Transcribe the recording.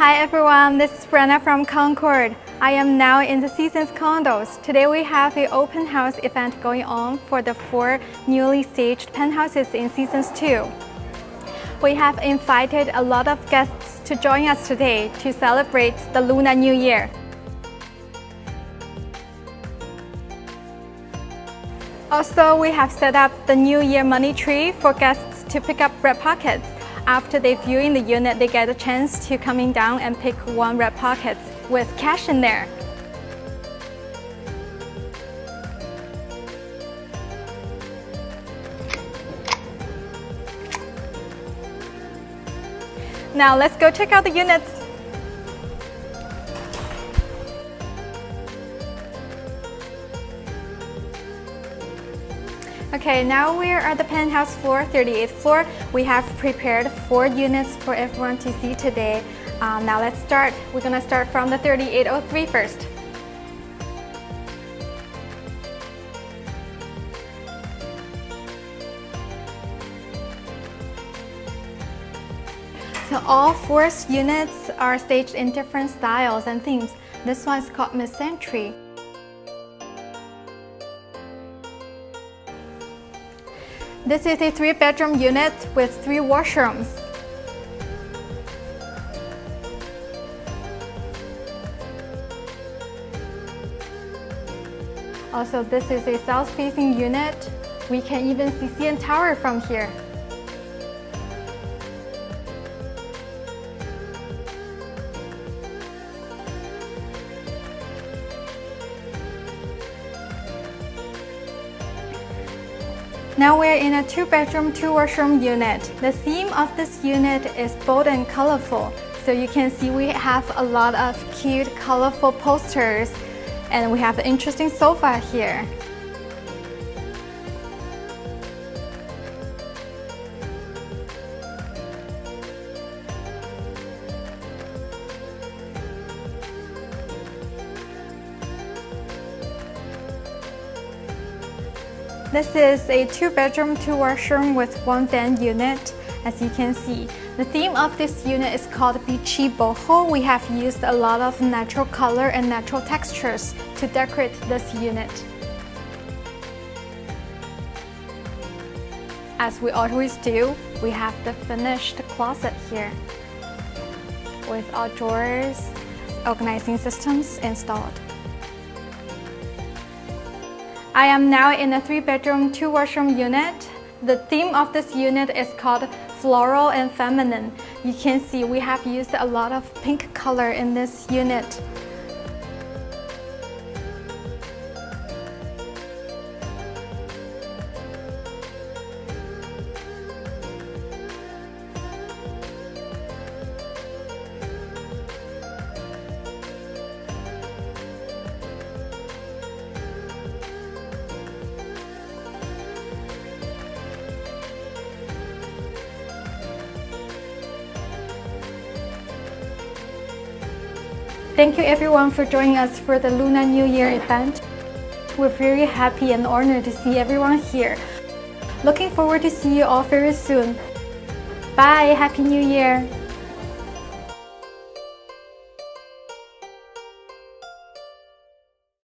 Hi everyone, this is Brenna from Concord. I am now in the Seasons condos. Today we have an open house event going on for the 4 newly staged penthouses in Seasons 2. We have invited a lot of guests to join us today to celebrate the Lunar New Year. Also, we have set up the New Year money tree for guests to pick up red pockets. After they view in the unit, they get a chance to coming down and pick 1 red pocket with cash in there. Now let's go check out the units. Okay, now we're at the penthouse floor, 38th floor. We have prepared 4 units for everyone to see today. Now let's start. We're gonna start from the 3803 first. So all 4 units are staged in different styles and themes. This one is called Mid-Century. This is a 3-bedroom unit with 3 washrooms. Also, this is a south-facing unit. We can even see CN Tower from here. Now we're in a 2-bedroom, 2-washroom unit. The theme of this unit is bold and colorful. So you can see we have a lot of cute, colorful posters, and we have an interesting sofa here. This is a 2-bedroom, 2-washroom with 1 den unit. As you can see, the theme of this unit is called Beachy Boho. We have used a lot of natural color and natural textures to decorate this unit. As we always do, we have the finished closet here with all drawers, organizing systems installed. I am now in a 3-bedroom, 2-washroom unit. The theme of this unit is called Floral and Feminine. You can see we have used a lot of pink color in this unit. Thank you everyone for joining us for the Lunar New Year event. We're very happy and honored to see everyone here. Looking forward to see you all very soon. Bye! Happy New Year!